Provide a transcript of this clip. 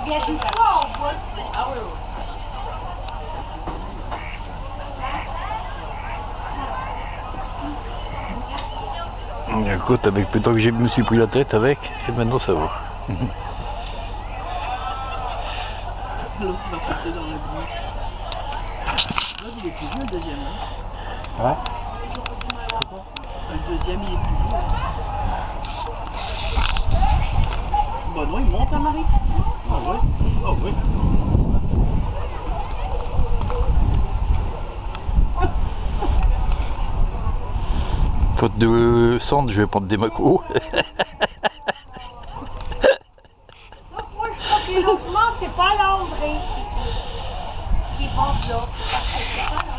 Il y a du choix au bout. Ah oui, oui. Écoute, avec plutôt que je me suis pris la tête avec, et maintenant ça va. L'autre va porter dans le bruit. L'autre il est plus vieux le deuxième. Hein. Ouais. Le deuxième il est plus vieux. Bah non, il monte à Marie. Ah ouais. Ah ouais. Faute de centre, je vais prendre des macos. Donc moi je crois que le logement c'est pas l'André qui monte là. C'est pas